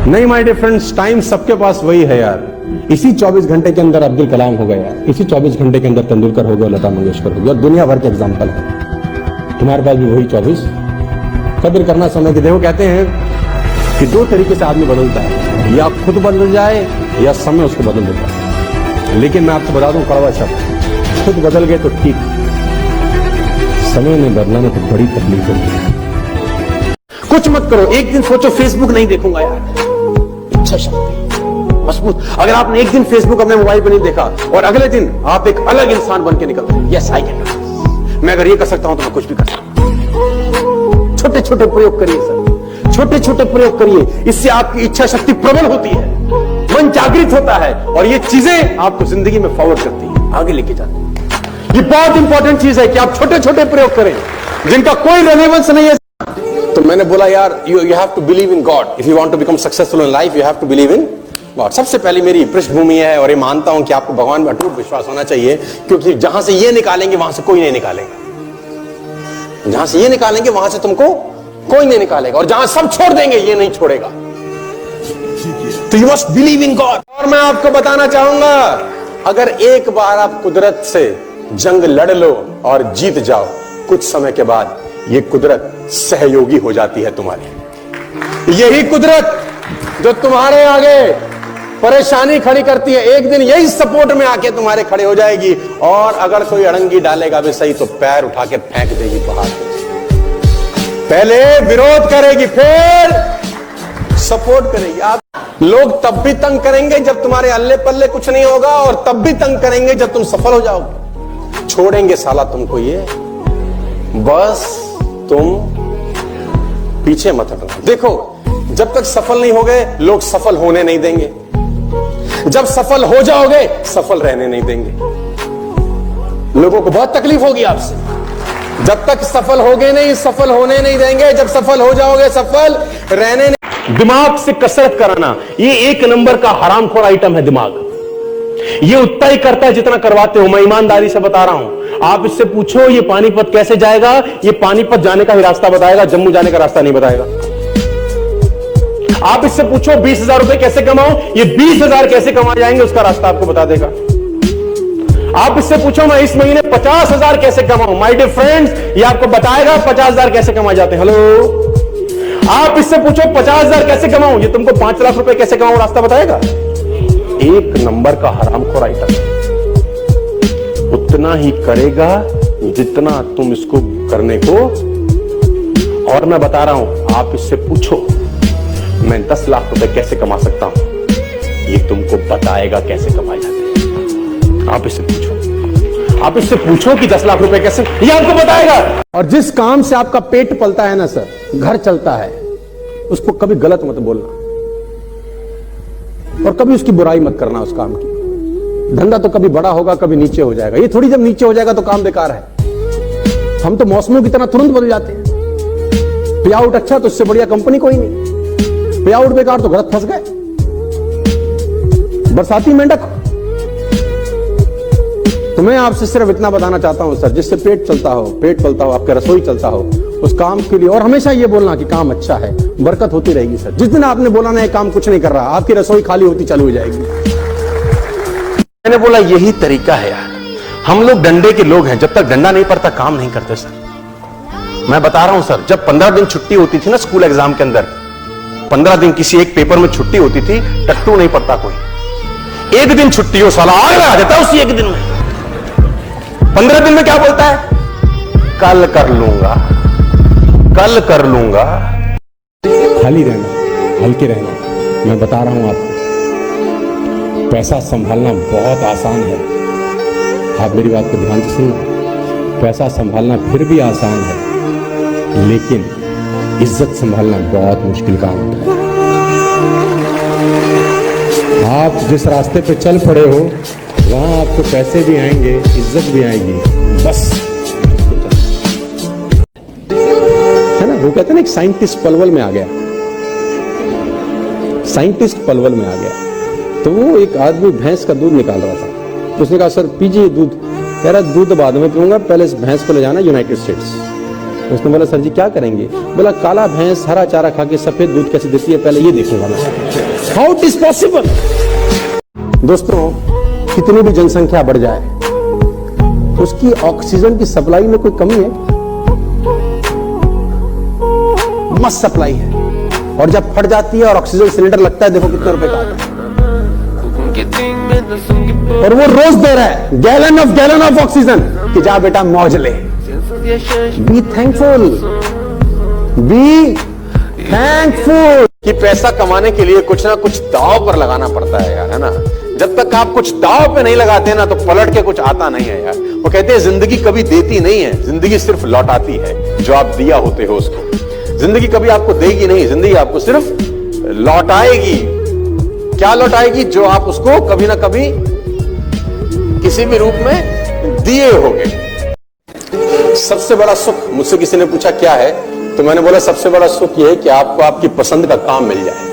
नहीं my dear friends, time सबके पास वही है यार। इसी 24 घंटे के अंदर अब्दुल कलाम हो गया, इसी 24 घंटे के अंदर तेंदुलकर हो गया, लता मंगेशकर हो गया, दुनिया भर के एग्जाम्पल है। तुम्हारे पास भी वही 24। कदर करना समय की। देखो कहते हैं कि दो तरीके से आदमी बदलता है, या खुद बदल जाए या समय उसको बदल देता है। लेकिन मैं आपको बता दूं कड़वा शब्द, खुद बदल गए तो ठीक, समय ने बदला में तो बड़ी तकलीफ होगी। कुछ मत करो, एक दिन सोचो फेसबुक नहीं देखूंगा यार, इच्छा शक्ति मजबूत। अगर आपने एक दिन फेसबुक अपने मोबाइल पर नहीं देखा और अगले दिन आप एक अलग इंसान बन के निकलते हैं, yes I can do this, मैं अगर ये कर सकता हूं तो मैं कुछ भी कर सकता हूं। छोटे छोटे प्रयोग करिए सर, छोटे छोटे प्रयोग करिए, इससे आपकी इच्छा शक्ति प्रबल होती है, मन जागृत होता है और ये चीजें आपको जिंदगी में फॉरवर्ड करती है, आगे लेके जाती है। ये बहुत इंपॉर्टेंट चीज है कि आप छोटे छोटे प्रयोग करें जिनका कोई रेलेवेंस नहीं है। तो मैंने बोला यार you have to believe in God, if you want to become successful in life you have to believe in God. सबसे पहले मेरी पृष्ठभूमि है और ये मानता हूं कि आपको भगवान में अटूट विश्वास होना चाहिए, क्योंकि जहां से ये निकालेंगे वहां से कोई नहीं निकालेगा। जहां से ये निकालेंगे वहां से तुमको कोई नहीं निकालेगा, और जहां सब छोड़ देंगे ये नहीं छोड़ेगा। तो you must believe in God. और मैं आपको बताना चाहूंगा, अगर एक बार आप कुदरत से जंग लड़ लो और जीत जाओ, कुछ समय के बाद ये कुदरत सहयोगी हो जाती है तुम्हारी। यही कुदरत जो तुम्हारे आगे परेशानी खड़ी करती है, एक दिन यही सपोर्ट में आके तुम्हारे खड़े हो जाएगी, और अगर कोई अड़ंगी डालेगा भी सही तो पैर उठा के फेंक देगी पहाड़ पे। पहले विरोध करेगी फिर सपोर्ट करेगी। आप लोग तब भी तंग करेंगे जब तुम्हारे अल्ले पल्ले कुछ नहीं होगा, और तब भी तंग करेंगे जब तुम सफल हो जाओगे। छोड़ेंगे साला तुमको ये, बस तुम पीछे मत हटना। देखो जब तक सफल नहीं हो गए लोग सफल होने नहीं देंगे, जब सफल हो जाओगे सफल रहने नहीं देंगे। लोगों को बहुत तकलीफ होगी आपसे। जब तक सफल होगे नहीं सफल होने नहीं देंगे, जब सफल हो जाओगे सफल रहने नहीं। दिमाग से कसरत कराना ये एक नंबर का हरामखोर आइटम है। दिमाग ये उतना ही करता है जितना करवाते हो। मैं ईमानदारी से बता रहा हूं, आप इससे पूछो ये पानीपत कैसे जाएगा, ये पानीपत जाने का ही रास्ता बताएगा, जम्मू जाने का रास्ता नहीं बताएगा। आप इससे पूछो 20,000 रुपए कैसे कमाओ, ये 20,000 कैसे कमा जाएंगे उसका रास्ता आपको बता देगा। आप इससे पूछो मैं इस महीने 50,000 कैसे कमाऊं, माय डियर फ्रेंड्स ये आपको बताएगा 50,000 कैसे कमाए जाते हैं। हेलो, आप इससे पूछो 50,000 कैसे कमाऊं, ये तुमको 5 लाख रुपए कैसे कमाऊं रास्ता बताएगा। एक नंबर का हरामखोर आइटम, उतना ही करेगा जितना तुम इसको करने को। और मैं बता रहा हूं, आप इससे पूछो मैं 10 लाख रुपए कैसे कमा सकता हूं, ये तुमको बताएगा कैसे कमाए जाते हैं। आप इससे पूछो, आप इससे पूछो कि 10 लाख रुपए कैसे, ये आपको बताएगा। और जिस काम से आपका पेट पलता है ना सर, घर चलता है, उसको कभी गलत मत बोलना और कभी उसकी बुराई मत करना उस काम की। धंधा तो कभी बड़ा होगा कभी नीचे हो जाएगा, ये थोड़ी जब नीचे हो जाएगा तो काम बेकार है। हम तो मौसमों की तरह तुरंत बदल जाते हैं। पे आउट अच्छा तो उससे बढ़िया कंपनी कोई नहीं, पे आउट बेकार तो गलत फंस गए। बरसाती मेंढक। तो मैं आपसे सिर्फ इतना बताना चाहता हूं सर, जिससे पेट चलता हो, पेट पलता हो, आपका रसोई चलता हो, उस काम के लिए और हमेशा ये बोलना कि काम अच्छा है, बरकत होती रहेगी सर। जिस दिन आपने बोला ना ये काम कुछ नहीं कर रहा, आपकी रसोई खाली होती चालू हो जाएगी। मैंने बोला यही तरीका है यार। हम लोग डंडे के लोग हैं, जब तक डंडा नहीं पड़ता काम नहीं करते सर। मैं बता रहा हूं सर, जब 15 दिन छुट्टी होती थी ना स्कूल एग्जाम के अंदर, 15 दिन किसी एक पेपर में छुट्टी होती थी, टट्टू नहीं पड़ता कोई। एक दिन छुट्टी हो साला आग लगा देता है उसी एक दिन में। 15 दिन में क्या बोलता है, कल कर लूंगा, कल कर लूंगा। खाली रहना, हल्के रहना। मैं बता रहा हूं आपको, पैसा संभालना बहुत आसान है। आप मेरी बात को ध्यान से सुनो। पैसा संभालना फिर भी आसान है, लेकिन इज्जत संभालना बहुत मुश्किल काम होता है। आप जिस रास्ते पे चल पड़े हो वहां आपको पैसे भी आएंगे, इज्जत भी आएगी, बस है ना। वो कहते हैं ना, एक साइंटिस्ट पलवल में आ गया, साइंटिस्ट पलवल में आ गया, तो वो एक आदमी भैंस का दूध निकाल रहा था। तो उसने कहा सर पीजिए दूध। कह रहा दूध बाद में पीऊंगा, पहले इस भैंस को ले जाना यूनाइटेड स्टेट्स। उसने बोला सर जी क्या करेंगे? बोला काला भैंस हरा चारा खा के सफेद दूध कैसे देती है पहले ये देखूंगा मैं। How it is possible? दोस्तों, कितनी भी जनसंख्या बढ़ जाए, उसकी ऑक्सीजन की सप्लाई में कोई कमी है? मस्त सप्लाई है, और जब फट जाती है और ऑक्सीजन सिलेंडर लगता है, देखो कितने रुपए का आता है। और वो रोज दे रहा है गैलन ऑफ ऑक्सीजन कि जा बेटा मौज ले। बी थैंकफुल, बी थैंकफुल कि पैसा कमाने के लिए कुछ ना कुछ दांव पर लगाना पड़ता है यार, है ना। जब तक आप कुछ दांव पे नहीं लगाते ना तो पलट के कुछ आता नहीं है यार। वो कहते हैं जिंदगी कभी देती नहीं है, जिंदगी सिर्फ लौटाती है जो आप दिया होते हो उसको। जिंदगी कभी आपको देगी नहीं, जिंदगी आपको सिर्फ लौटाएगी। क्या लौटाएगी? जो आप उसको कभी ना कभी किसी भी रूप में दिए होगे। सबसे बड़ा सुख, मुझसे किसी ने पूछा क्या है, तो मैंने बोला सबसे बड़ा सुख यह है कि आपको आपकी पसंद का काम मिल जाए।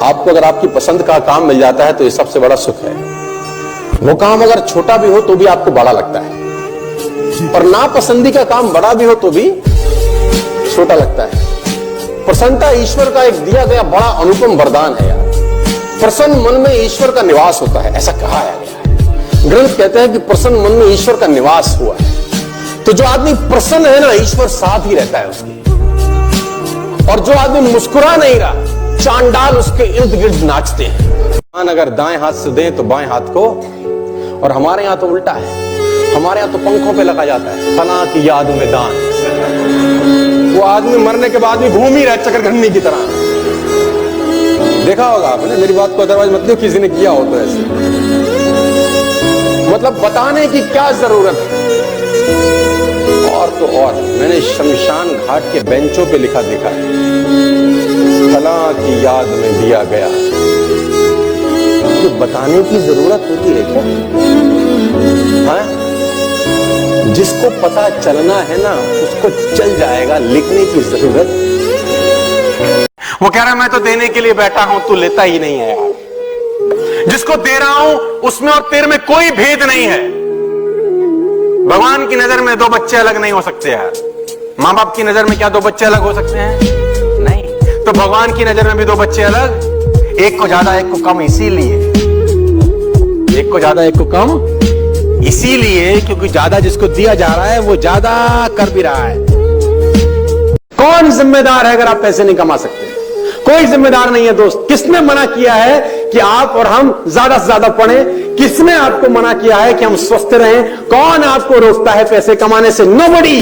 आपको अगर आपकी पसंद का काम मिल जाता है तो ये सबसे बड़ा सुख है। वो काम अगर छोटा भी हो तो भी आपको बड़ा लगता है, और नापसंदी का काम बड़ा भी हो तो भी छोटा लगता है। प्रसन्नता ईश्वर का एक दिया गया बड़ा अनुपम वरदान है यार। प्रसन्न मन में ईश्वर का निवास होता है, ऐसा कहा गया है। ग्रंथ कहते हैं कि प्रसन्न मन में ईश्वर का निवास हुआ है। तो जो आदमी प्रसन्न है ना, ईश्वर साथ ही रहता है उसके। और जो आदमी मुस्कुरा नहीं रहा, चांडाल उसके इर्द गिर्द नाचते हैं। अगर दाएं हाथ से दें तो बाएं हाथ को, और हमारे यहां तो उल्टा है। हमारे यहां तो पंखों पे लगा जाता है, फला की याद में दान। वो आदमी मरने के बाद भी घूम ही रहा है चकरघंटी की तरह। देखा होगा आपने, मेरी बात को अदरवाइज मतलब किसी ने किया हो तो ऐसे, मतलब बताने की क्या जरूरत है। और तो और मैंने शमशान घाट के बेंचों पे लिखा देखा है, फला की याद में दिया गया। तो बताने की जरूरत होती है क्या? हाँ? जिसको पता चलना है ना उसको चल जाएगा, लिखने की जरूरत। वो कह रहा है मैं तो देने के लिए बैठा हूं, तू लेता ही नहीं है यार। जिसको दे रहा हूं उसमें और तेरे में कोई भेद नहीं है। भगवान की नजर में दो बच्चे अलग नहीं हो सकते यार। मां बाप की नजर में क्या दो बच्चे अलग हो सकते हैं? नहीं। तो भगवान की नजर में भी दो बच्चे अलग, एक को ज्यादा एक को कम, इसीलिए एक को ज्यादा एक को कम, इसीलिए क्योंकि ज्यादा जिसको दिया जा रहा है वो ज्यादा कर भी रहा है। कौन जिम्मेदार है अगर आप पैसे नहीं कमा सकते? कोई जिम्मेदार नहीं है दोस्त। किसने मना किया है कि आप और हम ज्यादा से ज्यादा पढ़ें? किसने आपको मना किया है कि हम स्वस्थ रहें? कौन आपको रोकता है पैसे कमाने से? नोबडी।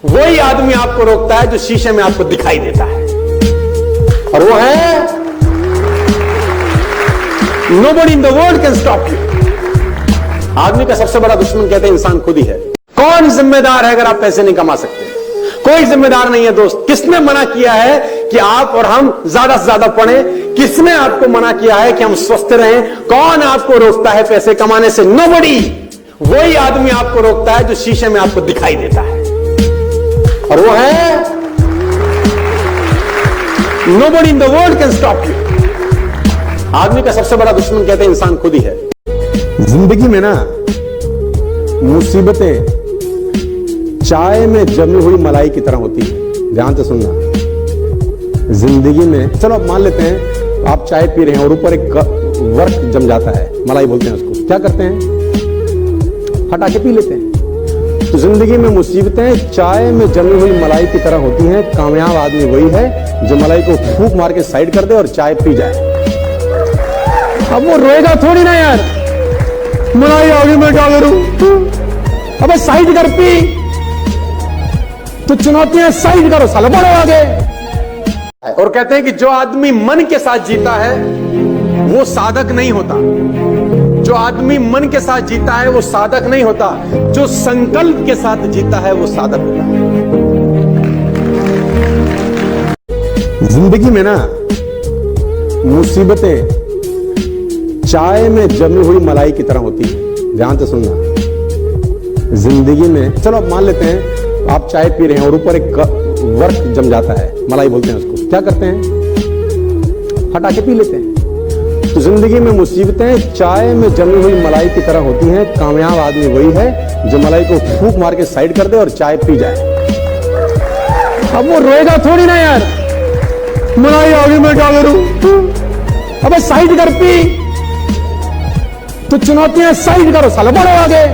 वही आदमी आपको रोकता है जो शीशे में आपको दिखाई देता है, और वो है nobody in the world can stop you. आदमी का सबसे बड़ा दुश्मन कहते हैं इंसान खुद ही है। कौन जिम्मेदार है अगर आप पैसे नहीं कमा सकते? कोई जिम्मेदार नहीं है दोस्त। किसने मना किया है कि आप और हम ज्यादा से ज्यादा पढ़ें? किसने आपको मना किया है कि हम स्वस्थ रहें? कौन आपको रोकता है पैसे कमाने से? नोबडी। वही आदमी आपको रोकता है जो शीशे में आपको दिखाई देता है, और वो है nobody in the world can stop you. आदमी का सबसे बड़ा दुश्मन कहते हैं इंसान खुद ही है। जिंदगी में ना मुसीबतें चाय में जमी हुई मलाई की तरह होती है। ध्यान से सुनना। जिंदगी में, चलो मान लेते हैं आप चाय पी रहे हैं और ऊपर एक वर्क जम जाता है, मलाई बोलते हैं उसको। क्या करते हैं? हटा के पी लेते हैं। तो जिंदगी में मुसीबतें चाय में जमी हुई मलाई की तरह होती हैं। कामयाब आदमी वही है जो मलाई को फूंक मार के साइड कर दे और चाय पी जाए। अब वो रोएगा थोड़ी ना यार, मलाई आगे मैं क्या करूं? अबे साइड कर, पी। तो चुनौतियां साइड करो, साला बढ़ो आगे। और कहते हैं कि जो आदमी मन के साथ जीता है वो साधक नहीं होता। जो आदमी मन के साथ जीता है वो साधक नहीं होता। जो संकल्प के साथ जीता है वो साधक होता है। जिंदगी में ना मुसीबतें चाय में जमी हुई मलाई की तरह होती है। ध्यान से सुनना। जिंदगी में, चलो मान लेते हैं आप चाय पी रहे हैं और ऊपर एक वर्क जम जाता है, मलाई बोलते हैं उसको। क्या करते हैं? हटा के पी लेते हैं। तो जिंदगी में मुसीबतें चाय में जमी हुई मलाई की तरह होती हैं। कामयाब आदमी वही है जो मलाई को फूंक मार के साइड कर दे और चाय पी जाए। अब वो रोएगा थोड़ी ना यार, मलाई आगे मैं क्या करूं, अबे साइड कर पी, तो चुनौतियां साइड करो साला, बढ़ो आगे।